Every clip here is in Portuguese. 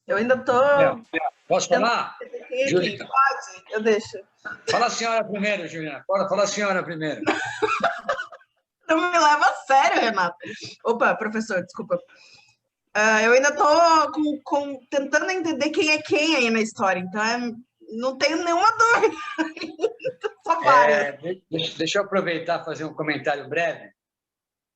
Eu ainda tô... Posso falar? Aqui. Pode, eu deixo. Fala a senhora primeiro, Juliana. Fala a senhora primeiro. Não me leva a sério, Renato. Opa, professor, desculpa. Eu ainda tô tentando entender quem é quem aí na história, então não tenho nenhuma dúvida. Só várias. Deixa eu aproveitar e fazer um comentário breve.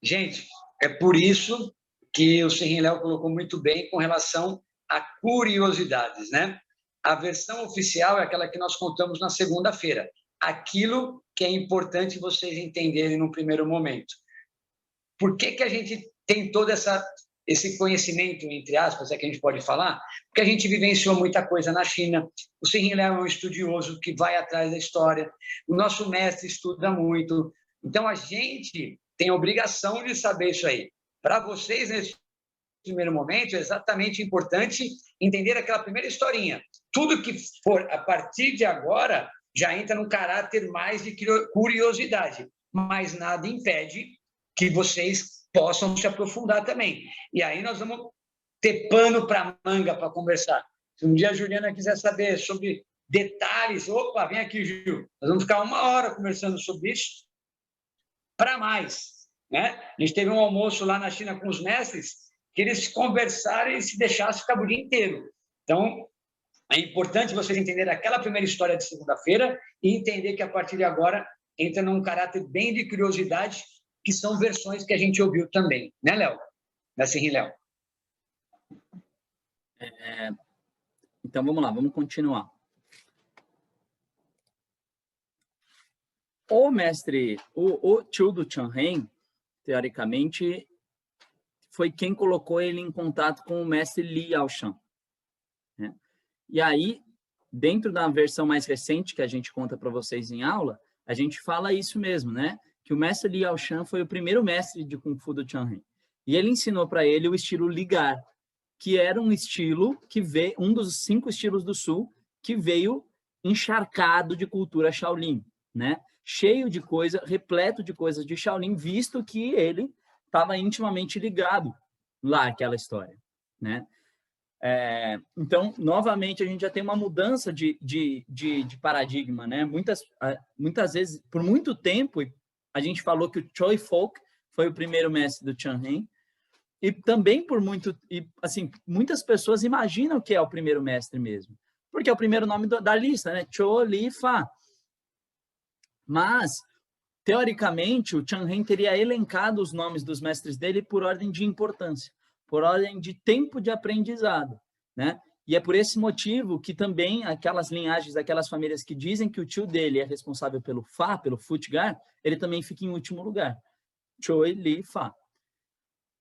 Gente, é por isso que o Serrin Léo colocou muito bem com relação a curiosidades, né? A versão oficial é aquela que nós contamos na segunda-feira. Aquilo que é importante vocês entenderem no primeiro momento. Por que a gente tem todo esse conhecimento, entre aspas, é que a gente pode falar? Porque a gente vivenciou muita coisa na China. O Serrin Léo é um estudioso que vai atrás da história. O nosso mestre estuda muito. Então, a gente tem a obrigação de saber isso aí. Para vocês, nesse primeiro momento, é exatamente importante entender aquela primeira historinha. Tudo que for a partir de agora já entra num caráter mais de curiosidade, mas nada impede que vocês possam se aprofundar também. E aí nós vamos ter pano para manga para conversar. Se um dia a Juliana quiser saber sobre detalhes, opa, vem aqui, Gil. Nós vamos ficar 1 hora conversando sobre isso, para mais, né? A gente teve um almoço lá na China com os mestres, que eles conversaram e se deixassem ficar o dia inteiro. Então, é importante vocês entenderem aquela primeira história de segunda-feira e entender que, a partir de agora, entra num caráter bem de curiosidade, que são versões que a gente ouviu também. Né, Léo? Da Serrin Léo. Então, vamos lá, vamos continuar. O mestre, o tio do Chang-Hen, teoricamente, foi quem colocou ele em contato com o mestre Li Yaoshan, né? E aí, dentro da versão mais recente que a gente conta para vocês em aula, a gente fala isso mesmo, né? Que o mestre Li Yaoshan foi o primeiro mestre de Kung Fu do Chang-Hen. E ele ensinou para ele o estilo Ligar, que era um estilo que veio, um dos 5 estilos do Sul, que veio encharcado de cultura Shaolin, né? Cheio de coisa, repleto de coisas de Shaolin, visto que ele estava intimamente ligado lá àquela história, né? Então, novamente, a gente já tem uma mudança de paradigma, né? Muitas vezes, por muito tempo, a gente falou que o Choi Fook foi o primeiro mestre do Chang-Hen, e também assim, muitas pessoas imaginam que é o primeiro mestre mesmo, porque é o primeiro nome da lista, né? Cho, Li, Fa. Mas, teoricamente, o Chang-Hen teria elencado os nomes dos mestres dele por ordem de importância, por ordem de tempo de aprendizado, né? E é por esse motivo que também aquelas linhagens, aquelas famílias que dizem que o tio dele é responsável pelo Fa, pelo Futgar, ele também fica em último lugar. Choi, Li, Fa.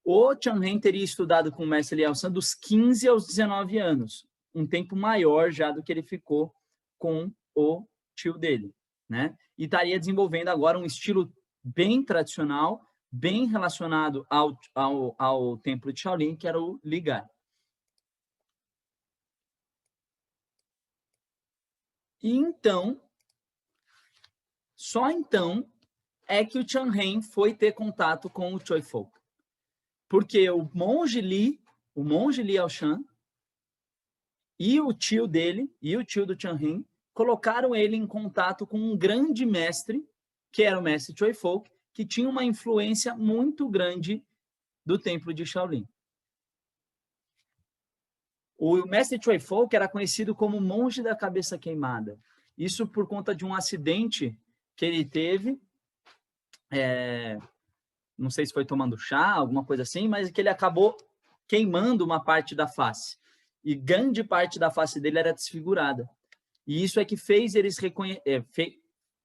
O Chang-Hen teria estudado com o mestre Liao San dos 15 aos 19 anos, um tempo maior já do que ele ficou com o tio dele, né? E estaria desenvolvendo agora um estilo bem tradicional, bem relacionado ao templo de Shaolin, que era o Ligar. E então, só então, é que o Chang-Hen foi ter contato com o Choi Fook. Porque o monge Li Yaoshan, e o tio dele, e o tio do Chang-Hen, colocaram ele em contato com um grande mestre, que era o mestre Choi Fook, que tinha uma influência muito grande do templo de Shaolin. O mestre Choi Fook era conhecido como monge da cabeça queimada. Isso por conta de um acidente que ele teve, não sei se foi tomando chá, alguma coisa assim, mas que ele acabou queimando uma parte da face. E grande parte da face dele era desfigurada. E isso é que fez eles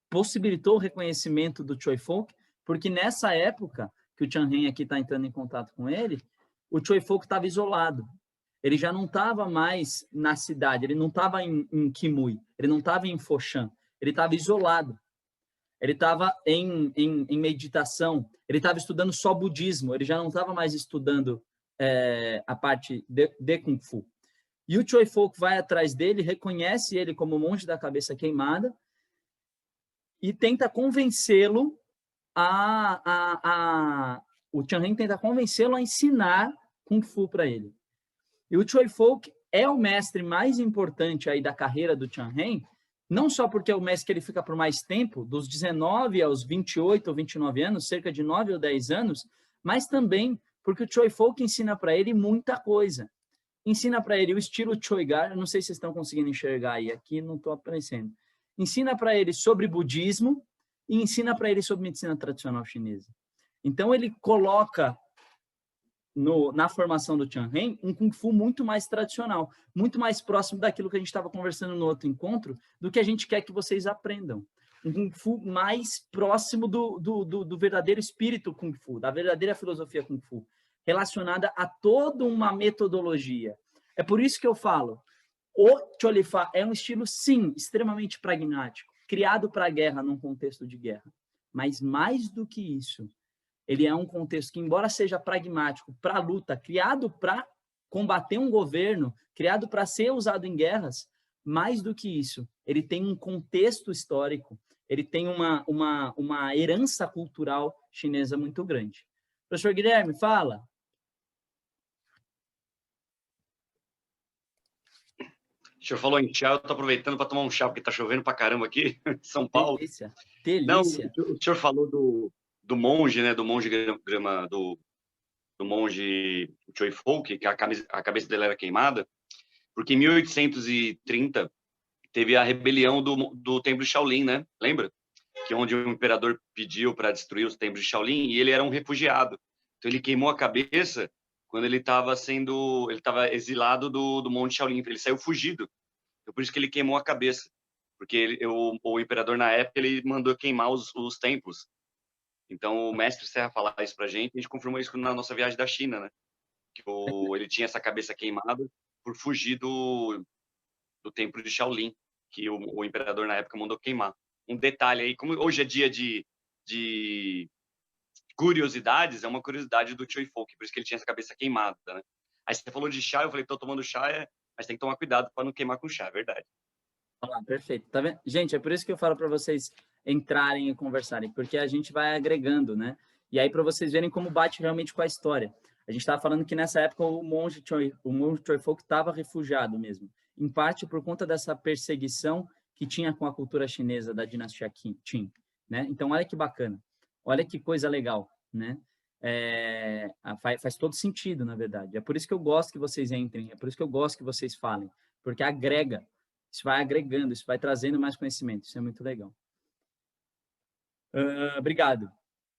possibilitou o reconhecimento do Choi Fook, porque nessa época que o Chang-Hen aqui está entrando em contato com ele, o Choi Fook estava isolado. Ele já não estava mais na cidade, ele não estava em Kimui, ele não estava em Foshan, ele estava isolado. Ele estava em meditação, ele estava estudando só budismo, ele já não estava mais estudando a parte de Kung Fu. E o Choi Fook vai atrás dele, reconhece ele como monge da cabeça queimada e tenta convencê-lo o Chan Heng tenta convencê-lo a ensinar Kung Fu para ele. E o Choi Fook é o mestre mais importante aí da carreira do Chan Heng, não só porque é o mestre que ele fica por mais tempo, dos 19 aos 28 ou 29 anos, cerca de 9 ou 10 anos, mas também porque o Choi Fook ensina para ele muita coisa. Ensina para ele o estilo Choi Gar, não sei se vocês estão conseguindo enxergar aí, aqui não estou aparecendo. Ensina para ele sobre budismo e ensina para ele sobre medicina tradicional chinesa. Então, ele coloca na formação do Chan Heng um Kung Fu muito mais tradicional, muito mais próximo daquilo que a gente estava conversando no outro encontro, do que a gente quer que vocês aprendam. Um Kung Fu mais próximo do verdadeiro espírito Kung Fu, da verdadeira filosofia Kung Fu, relacionada a toda uma metodologia. É por isso que eu falo, o Cholifa é um estilo, sim, extremamente pragmático, criado para a guerra, num contexto de guerra. Mas mais do que isso, ele é um contexto que, embora seja pragmático, para a luta, criado para combater um governo, criado para ser usado em guerras, mais do que isso, ele tem um contexto histórico, ele tem uma herança cultural chinesa muito grande. Professor Guilherme, fala. O senhor falou em chá, eu estou aproveitando para tomar um chá, porque está chovendo para caramba aqui em São Paulo. Delícia, delícia. Não, o senhor falou do monge, né? Do monge do monge Choi Fook, que a cabeça dele era queimada, porque em 1830 teve a rebelião do templo de Shaolin, né? Lembra? Que é onde o imperador pediu para destruir os templos de Shaolin e ele era um refugiado. Então ele queimou a cabeça quando ele estava exilado do Monte Shaolin, ele saiu fugido. Então, por isso que ele queimou a cabeça, porque o imperador na época ele mandou queimar os templos. Então o mestre Serra falar isso pra gente, a gente confirmou isso na nossa viagem da China, né? Que ele tinha essa cabeça queimada por fugir do templo de Shaolin, que o imperador na época mandou queimar. Um detalhe aí, como hoje é dia de curiosidades, é uma curiosidade do Choi Fook, por isso que ele tinha essa cabeça queimada, né? Aí você falou de chá, eu falei, tô tomando chá, mas tem que tomar cuidado para não queimar com chá, é verdade. Ah, perfeito. Tá vendo? Gente, é por isso que eu falo para vocês entrarem e conversarem, porque a gente vai agregando, né? E aí para vocês verem como bate realmente com a história. A gente estava falando que nessa época o monge Choi Fook estava refugiado mesmo, em parte por conta dessa perseguição que tinha com a cultura chinesa da dinastia Qin, né? Então, olha que bacana. Olha que coisa legal, né? Faz todo sentido, na verdade. É por isso que eu gosto que vocês entrem, é por isso que eu gosto que vocês falem, porque agrega, isso vai agregando, isso vai trazendo mais conhecimento, isso é muito legal. Obrigado,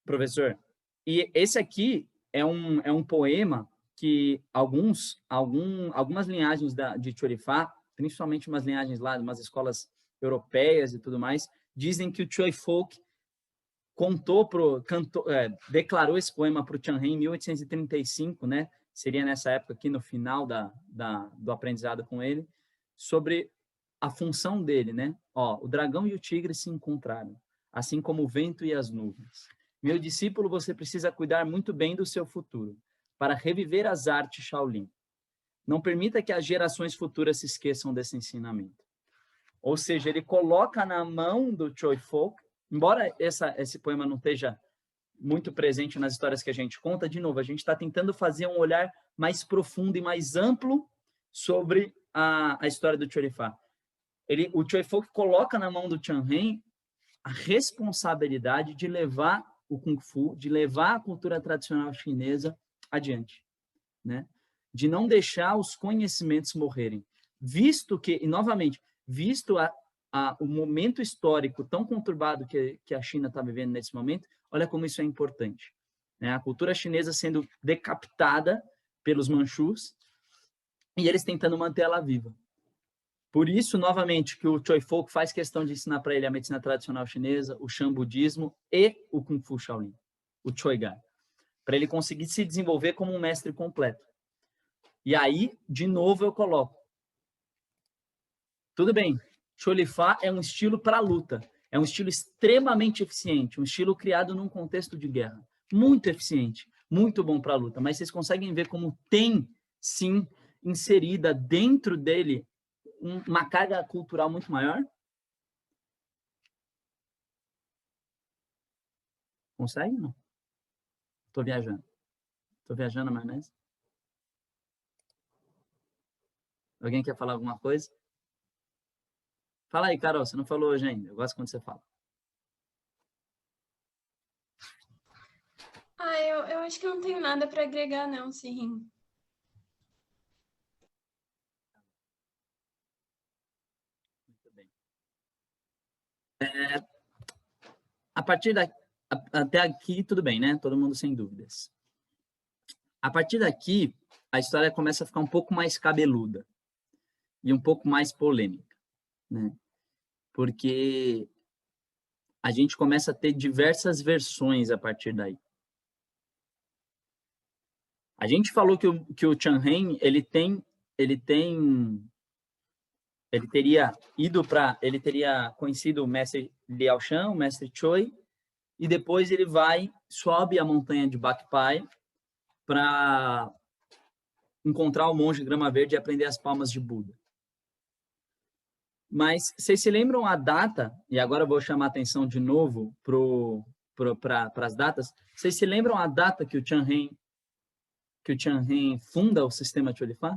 professor. E esse aqui é um poema que algumas linhagens de Chorifá, principalmente umas linhagens lá, umas escolas europeias e tudo mais, dizem que o Choi Fook declarou esse poema para o Chan Heng em 1835, né? Seria nessa época aqui, no final do aprendizado com ele, sobre a função dele, né? O dragão e o tigre se encontraram, assim como o vento e as nuvens. Meu discípulo, você precisa cuidar muito bem do seu futuro, para reviver as artes Shaolin. Não permita que as gerações futuras se esqueçam desse ensinamento. Ou seja, ele coloca na mão do Choi Fook, embora esse poema não esteja muito presente nas histórias que a gente conta, de novo, a gente está tentando fazer um olhar mais profundo e mais amplo sobre a história do Chorifá. O Choi Fook coloca na mão do Chan Heng a responsabilidade de levar o Kung Fu, de levar a cultura tradicional chinesa adiante, né? De não deixar os conhecimentos morrerem. Visto que, e novamente, visto o momento histórico tão conturbado que a China está vivendo nesse momento, olha como isso é importante, né? A cultura chinesa sendo decapitada pelos manchus e eles tentando manter ela viva. Por isso, novamente, que o Choi Fook faz questão de ensinar para ele a medicina tradicional chinesa, o Shan budismo e o Kung Fu Shaolin, o Choi Gai, para ele conseguir se desenvolver como um mestre completo. E aí, de novo, eu coloco. Tudo bem, Cholifa é um estilo para luta, é um estilo extremamente eficiente, um estilo criado num contexto de guerra, muito eficiente, muito bom para a luta, mas vocês conseguem ver como tem, sim, inserida dentro dele uma carga cultural muito maior? Consegue ou não? Tô viajando. Tô viajando, maionese? Alguém quer falar alguma coisa? Fala aí, Carol. Você não falou hoje ainda. Eu gosto quando você fala. Eu acho que não tenho nada para agregar, não, Sirrim. Muito bem. A partir até aqui, tudo bem, né? Todo mundo sem dúvidas. A partir daqui, a história começa a ficar um pouco mais cabeluda e um pouco mais polêmica, né? Porque a gente começa a ter diversas versões a partir daí. A gente falou que o Chan Heng, ele teria conhecido o mestre Liao Shan, o mestre Choi, e depois ele sobe a montanha de Bakpai para encontrar o monge Grama Verde e aprender as palmas de Buda. Mas vocês se lembram a data, e agora eu vou chamar a atenção de novo para as datas, vocês se lembram a data que o Chan Heng funda o sistema Cholifá?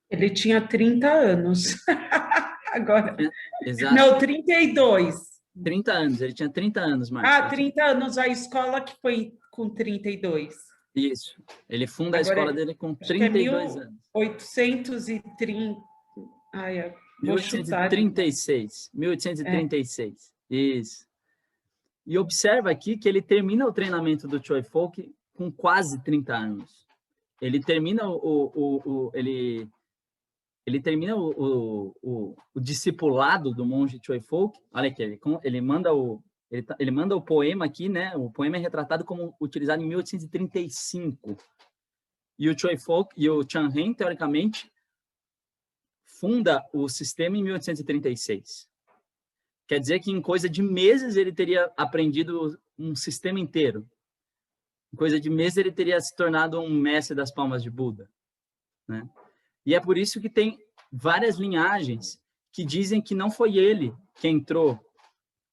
Ele tinha 30 anos. Agora. Exato. Não, 32. 30 anos, ele tinha 30 anos, Marcos. 30 anos, a escola que foi com 32. Isso. Ele funda agora, a escola dele com 32 anos. 1830. 1836. 1836. Isso. E observa aqui que ele termina o treinamento do Choi Folk com quase 30 anos. Ele termina ele termina o discipulado do monge Choi Folk. Olha aqui, ele manda o poema aqui, né? O poema é retratado como utilizado em 1835. E o Choi Folk e o Chan Heng, teoricamente, funda o sistema em 1836. Quer dizer que em coisa de meses ele teria aprendido um sistema inteiro. Em coisa de meses ele teria se tornado um mestre das palmas de Buda, né? E é por isso que tem várias linhagens que dizem que não foi ele que entrou,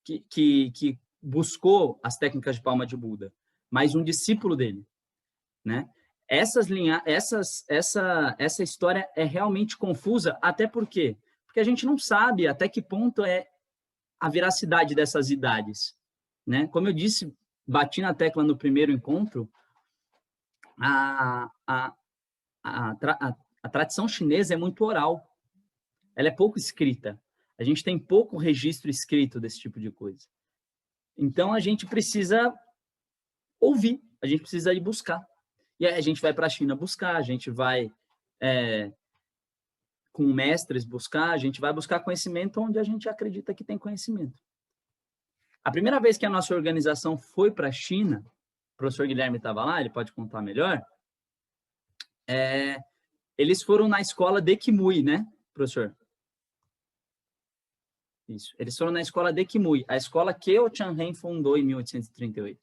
que buscou as técnicas de palma de Buda, mas um discípulo dele, né? Essa história é realmente confusa, até porque a gente não sabe até que ponto é a veracidade dessas idades, né? Como eu disse, bati na tecla no primeiro encontro, a tradição chinesa é muito oral. Ela é pouco escrita. A gente tem pouco registro escrito desse tipo de coisa. Então, a gente precisa ouvir, a gente precisa ir buscar. E aí a gente vai para a China buscar, a gente vai com mestres buscar, a gente vai buscar conhecimento onde a gente acredita que tem conhecimento. A primeira vez que a nossa organização foi para a China, o professor Guilherme estava lá, ele pode contar melhor, eles foram na escola de Kimui, né, professor? Isso. Eles foram na escola de Kimui, a escola que o Chan Heng fundou em 1838.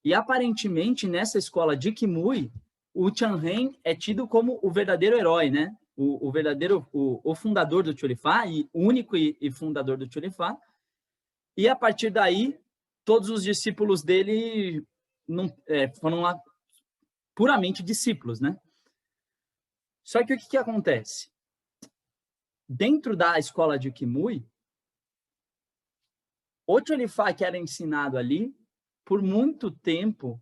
E, aparentemente, nessa escola de Kimui, o Chan Heng é tido como o verdadeiro herói, né? O fundador do Cholifá, e único e fundador do Cholifá. E, a partir daí, todos os discípulos dele foram lá puramente discípulos, né? Só que o que acontece? Dentro da escola de Kimui, o Cholifá que era ensinado ali, por muito tempo,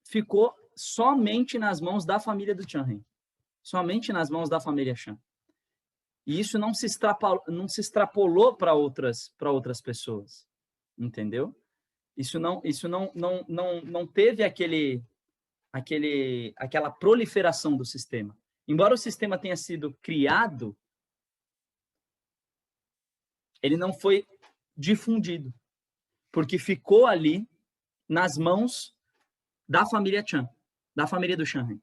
ficou somente nas mãos da família do Chan Heng. Somente nas mãos da família Chan. E isso não se extrapolou para outras pessoas. Entendeu? Isso não teve aquela proliferação do sistema. Embora o sistema tenha sido criado, ele não foi difundido, porque ficou ali nas mãos da família Chan, da família do Chan Heng.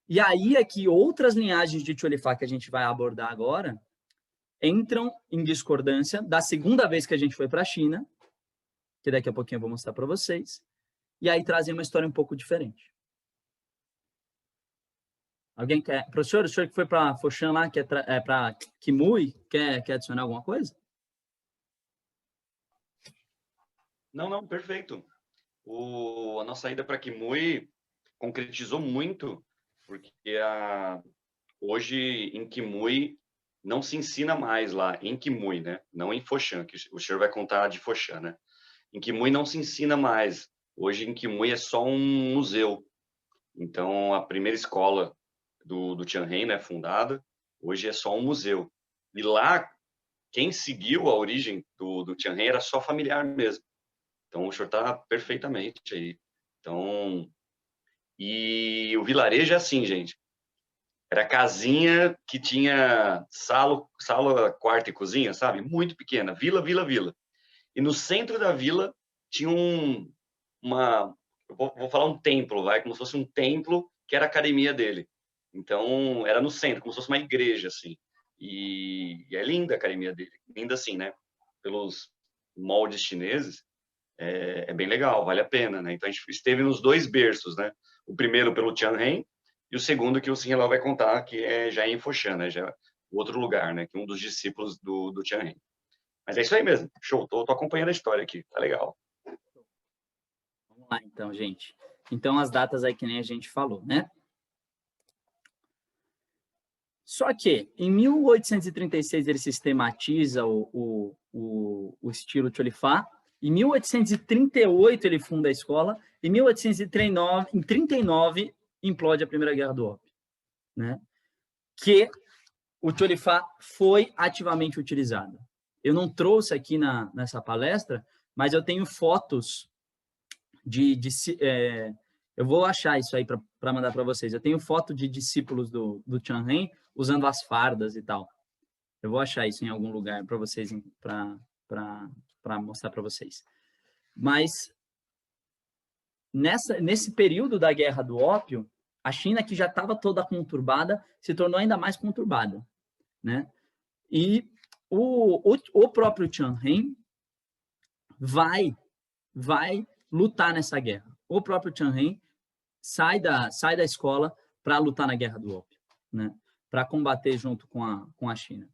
E aí é que outras linhagens de Cholifá que a gente vai abordar agora entram em discordância da segunda vez que a gente foi para a China, que daqui a pouquinho eu vou mostrar para vocês, e aí trazem uma história um pouco diferente. Alguém quer? Professor, o senhor que foi para Foshan lá, que é para Kimui, quer adicionar alguma coisa? Não, perfeito. A nossa ida para Kimui concretizou muito, porque hoje em Kimui não se ensina mais lá, em Kimui, né? Não em Foshan, que o senhor vai contar de Foshan, né? Em Kimui não se ensina mais. Hoje em Kimui é só um museu. Então, a primeira escola do Tianren, né, fundada, hoje é só um museu. E lá, quem seguiu a origem do Tianren era só familiar mesmo. Então, o senhor está perfeitamente aí. Então, e o vilarejo é assim, gente. Era casinha que tinha sala, quarto e cozinha, sabe? Muito pequena, vila. E no centro da vila tinha eu vou falar um templo, como se fosse um templo que era a academia dele. Então, era no centro, como se fosse uma igreja, assim. E é linda a academia dele. Linda assim, né? Pelos moldes chineses, é bem legal, vale a pena, né? Então, a gente esteve nos dois berços, né? O primeiro pelo Tianren e o segundo que o Sinhelao vai contar, que já é em Foshan, né? Já é outro lugar, né? Que é um dos discípulos do Tianren. Mas é isso aí mesmo. Show, tô acompanhando a história aqui. Tá legal. Vamos lá, então, gente. Então, as datas aí que nem a gente falou, né? Só que, em 1836, ele sistematiza o estilo Cholifá. Em 1838, ele funda a escola. Em 1839, implode a Primeira Guerra do Ópio, né? Que o Cholifá foi ativamente utilizado. Eu não trouxe aqui nessa palestra, mas eu tenho fotos eu vou achar isso aí para mandar para vocês. Eu tenho foto de discípulos do Tianren usando as fardas e tal. Eu vou achar isso em algum lugar para vocês, para mostrar para vocês. Mas nesse período da Guerra do Ópio, a China, que já estava toda conturbada, se tornou ainda mais conturbada, né? E o próprio Tianren vai lutar nessa guerra. O próprio Tianren sai da escola para lutar na Guerra do Ópio, né? Para combater junto com a China.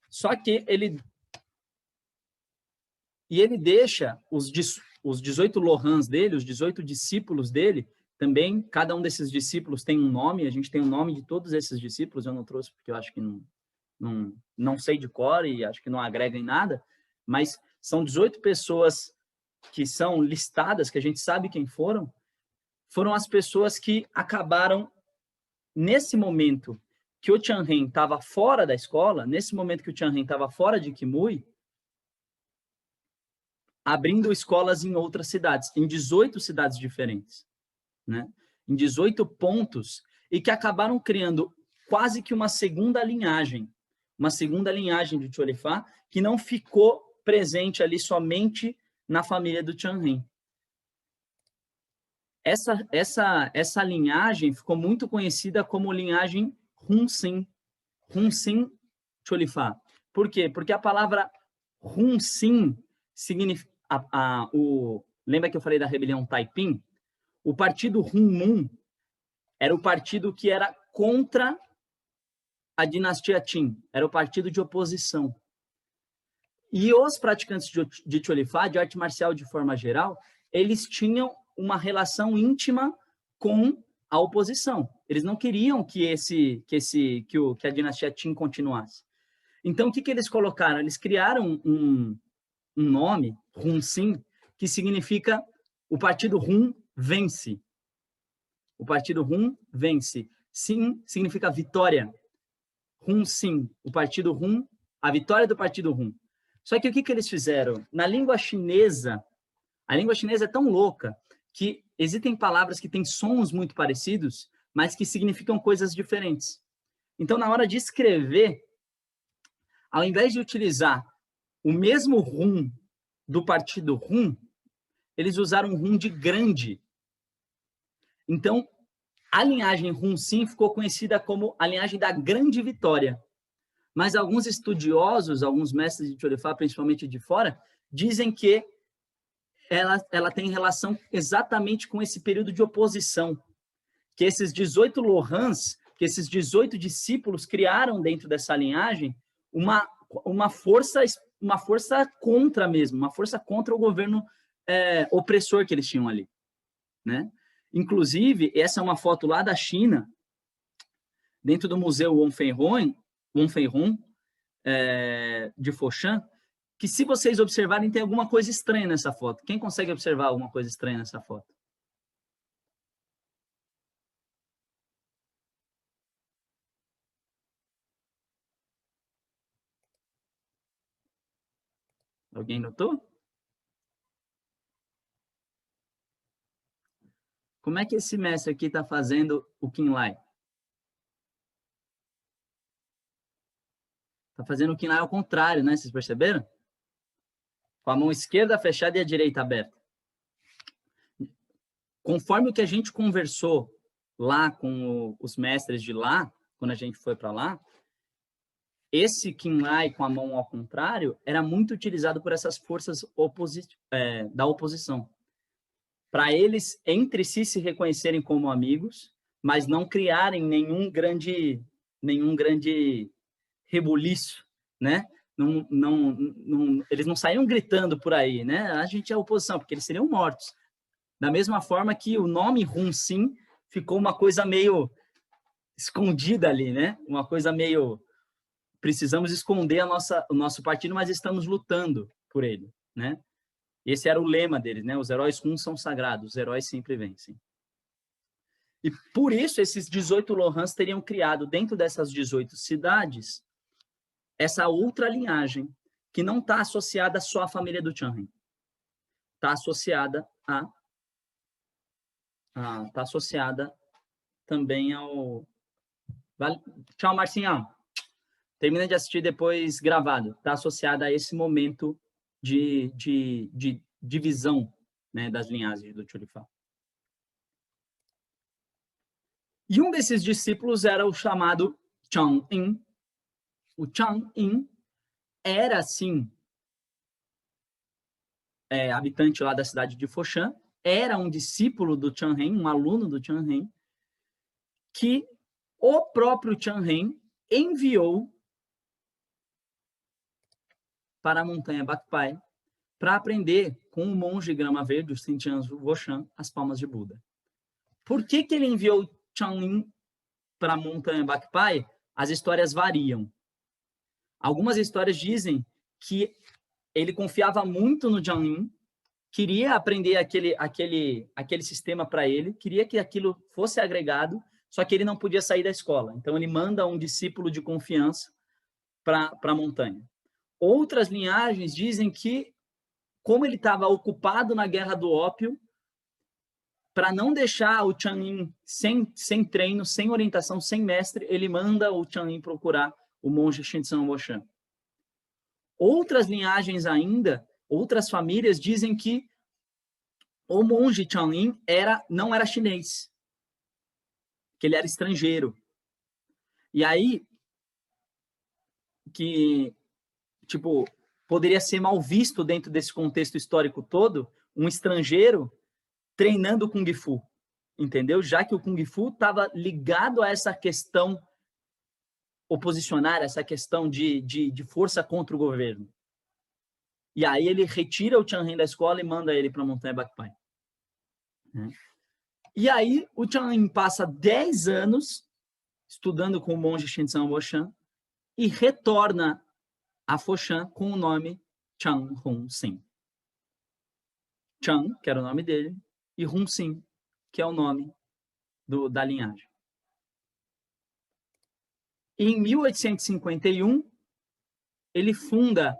Só que ele deixa os 18 Lohans dele, os 18 discípulos dele, também, cada um desses discípulos tem um nome, a gente tem o nome de todos esses discípulos, eu não trouxe porque eu acho que não sei de cor e acho que não agrega em nada, mas são 18 pessoas que são listadas, que a gente sabe quem foram as pessoas que acabaram, nesse momento que o Tianren estava fora da escola, nesse momento que o Tianren estava fora de Kimui, abrindo escolas em outras cidades, em 18 cidades diferentes, né? Em 18 pontos, e que acabaram criando quase que uma segunda linhagem de Cholifá, que não ficou presente ali somente na família do Tianren. Essa linhagem ficou muito conhecida como linhagem Hunsin Cholifá. Por quê? Porque a palavra Hunsin significa... lembra que eu falei da rebelião Taiping? O partido Hunmun era o partido que era contra a dinastia Qin, era o partido de oposição. E os praticantes de Cholifá, de arte marcial de forma geral, eles tinham uma relação íntima com a oposição. Eles não queriam que a dinastia Qin continuasse. Então, o que eles colocaram? Eles criaram um nome, Hunsin, que significa o partido Hun vence. O partido Hun vence. Sin significa vitória. Hunsin, o partido Hun, a vitória do partido Hun. Só que o que eles fizeram? Na língua chinesa, a língua chinesa é tão louca que existem palavras que têm sons muito parecidos, mas que significam coisas diferentes. Então, na hora de escrever, ao invés de utilizar o mesmo Hun do partido Hun, eles usaram Hun de grande. Então, a linhagem Hunsin ficou conhecida como a linhagem da grande vitória. Mas alguns estudiosos, alguns mestres de Cholifá, principalmente de fora, dizem que ela tem relação exatamente com esse período de oposição, que esses 18 Lohans que esses 18 discípulos criaram dentro dessa linhagem uma força contra mesmo, uma força contra o governo opressor que eles tinham ali, né? Inclusive, essa é uma foto lá da China, dentro do Museu Wonfenhong, de Foshan, que se vocês observarem, tem alguma coisa estranha nessa foto. Quem consegue observar alguma coisa estranha nessa foto? Alguém notou? Como é que esse mestre aqui está fazendo o Qinlai? Está fazendo o Qinlai ao contrário, né? Vocês perceberam? Com a mão esquerda fechada e a direita aberta. Conforme o que a gente conversou lá com os mestres de lá, quando a gente foi para lá, esse Qinlai com a mão ao contrário era muito utilizado por essas forças da oposição. Para eles, entre si, se reconhecerem como amigos, mas não criarem nenhum grande rebuliço, né? Eles não saíam gritando por aí, né? A gente é oposição, porque eles seriam mortos. Da mesma forma que o nome Hun Sen ficou uma coisa meio escondida ali, né? Uma coisa meio... Precisamos esconder o nosso partido, mas estamos lutando por ele, né? Esse era o lema deles, né? Os heróis Hun são sagrados, os heróis sempre vencem. E por isso esses 18 Lohans teriam criado dentro dessas 18 cidades essa outra linhagem que não está associada só à família do Chanren. Está associada também ao... Tchau, Marcinho. Termina de assistir depois gravado. Está associada a esse momento de divisão, né, das linhagens do Chulifá. E um desses discípulos era o chamado Chang-in. O Chang-in era, sim, habitante lá da cidade de Foshan, era um discípulo do Chanren, um aluno do Chanren, que o próprio Chanren enviou para a montanha Bakpai para aprender com o monge grama verde, o Sintian Woshan, as palmas de Buda. Por que ele enviou Chanlin para a montanha Bakpai? As histórias variam. Algumas histórias dizem que ele confiava muito no Chanlin, queria aprender aquele sistema para ele, queria que aquilo fosse agregado, só que ele não podia sair da escola. Então, ele manda um discípulo de confiança para a montanha. Outras linhagens dizem que, como ele estava ocupado na guerra do ópio, para não deixar o Chanlin sem treino, sem orientação, sem mestre, ele manda o Chanlin procurar o monge Shinsan Woshan. Outras linhagens ainda, outras famílias dizem que o monge Chanlin não era chinês, que ele era estrangeiro. E aí, que, tipo, poderia ser mal visto dentro desse contexto histórico todo, um estrangeiro treinando o Kung Fu, entendeu? Já que o Kung Fu estava ligado a essa questão oposicionária, essa questão de força contra o governo. E aí ele retira o Chanren da escola e manda ele para a montanha Bakpai. E aí o Chanren passa 10 anos estudando com o monge Shinsan Woshan e retorna a Foshan com o nome Chang Hun Sen. Chang, que era o nome dele, e Hun Sen, que é o nome da linhagem. Em 1851, ele funda...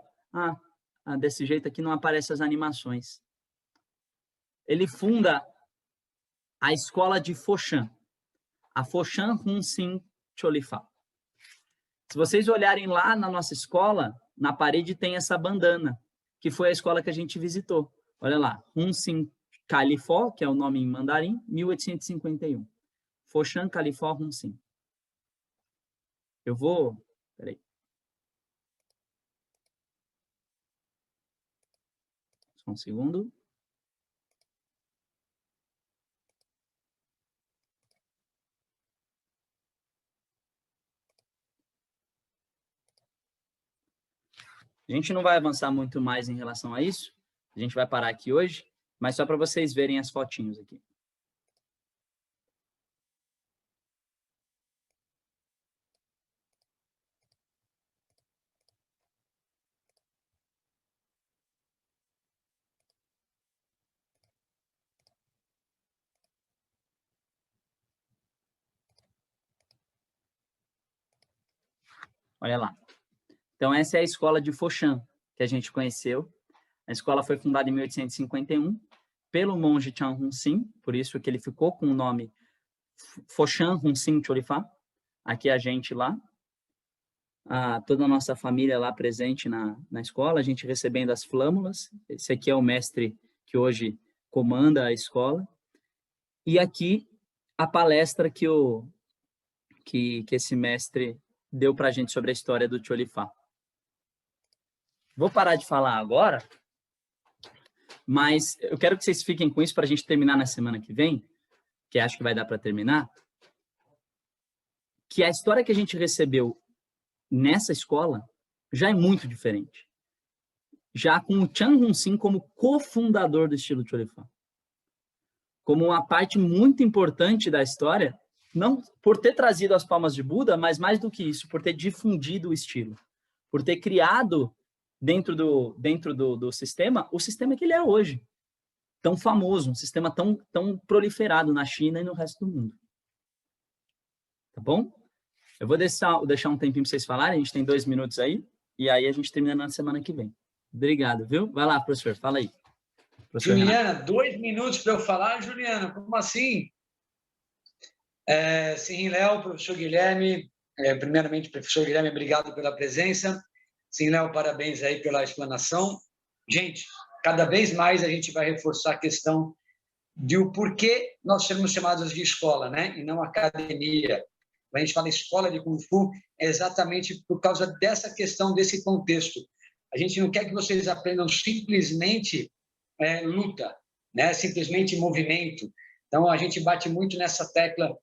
desse jeito aqui não aparecem as animações. Ele funda a escola de Foshan, a Foshan Hun Sen Cholifá. Se vocês olharem lá na nossa escola, na parede tem essa bandana, que foi a escola que a gente visitou. Olha lá, Hun Sen Califó, que é o nome em mandarim, 1851. Foshan Califó Hun Sen. Eu vou... Peraí. Só um segundo. A gente não vai avançar muito mais em relação a isso. A gente vai parar aqui hoje, mas só para vocês verem as fotinhos aqui. Olha lá. Então, essa é a escola de Foshan, que a gente conheceu. A escola foi fundada em 1851 pelo monge Chan Hun Sin, por isso que ele ficou com o nome Foshan Hun Sin Chorifá. Aqui a gente lá. Toda a nossa família lá presente na escola, a gente recebendo as flâmulas. Esse aqui é o mestre que hoje comanda a escola. E aqui a palestra que esse mestre deu para a gente sobre a história do Cholifá. Vou parar de falar agora, mas eu quero que vocês fiquem com isso para a gente terminar na semana que vem, que acho que vai dar para terminar, que a história que a gente recebeu nessa escola já é muito diferente. Já com o Chan Hun Sin como cofundador do estilo Cholifá. Como uma parte muito importante da história, não por ter trazido as palmas de Buda, mas mais do que isso, por ter difundido o estilo. Por ter criado dentro do sistema, o sistema que ele é hoje. Tão famoso, um sistema tão proliferado na China e no resto do mundo. Tá bom? Eu vou deixar um tempinho para vocês falarem, a gente tem 2 minutos aí, e aí a gente termina na semana que vem. Obrigado, viu? Vai lá, professor, fala aí. Professor Juliana, Renato. 2 minutos para eu falar, Juliana, como assim? Sim, Léo, professor Guilherme, primeiramente, professor Guilherme, obrigado pela presença. Sim, Léo, parabéns aí pela explanação. Gente, cada vez mais a gente vai reforçar a questão de o porquê nós somos chamados de escola, né? E não academia. Quando a gente fala escola de Kung Fu, é exatamente por causa dessa questão, desse contexto. A gente não quer que vocês aprendam simplesmente luta, né? Simplesmente movimento. Então, a gente bate muito nessa tecla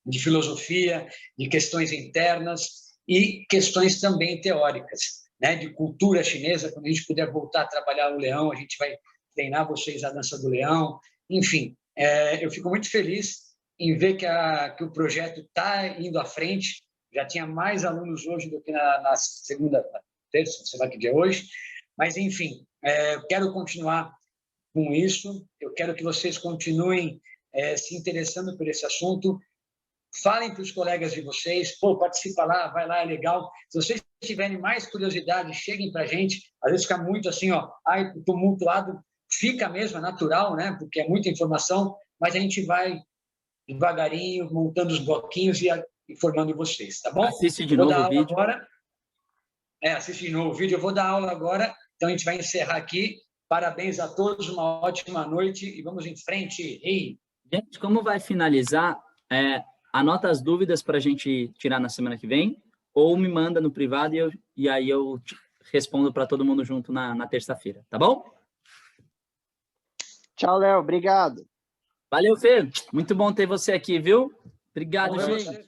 de filosofia, de questões internas e questões também teóricas, né? De cultura chinesa. Quando a gente puder voltar a trabalhar o leão, a gente vai treinar vocês a dança do leão. Enfim, eu fico muito feliz em ver que o projeto está indo à frente. Já tinha mais alunos hoje do que na segunda, terça, sei lá que dia é hoje. Mas, enfim, eu quero continuar com isso. Eu quero que vocês continuem se interessando por esse assunto. Falem para os colegas de vocês, participa lá, vai lá, é legal. Se vocês tiverem mais curiosidade, cheguem para a gente. Às vezes fica muito assim, tumultuado, fica mesmo, é natural, né? Porque é muita informação, mas a gente vai devagarinho, montando os bloquinhos e informando vocês, tá bom? Assiste de novo o vídeo. Agora. Assiste de novo o vídeo. Eu vou dar aula agora, então a gente vai encerrar aqui. Parabéns a todos, uma ótima noite e vamos em frente. Ei. Gente, como vai finalizar, anota as dúvidas para a gente tirar na semana que vem, ou me manda no privado e aí eu respondo para todo mundo junto na terça-feira, tá bom? Tchau, Léo. Obrigado. Valeu, Fê. Muito bom ter você aqui, viu? Obrigado, Bom, gente.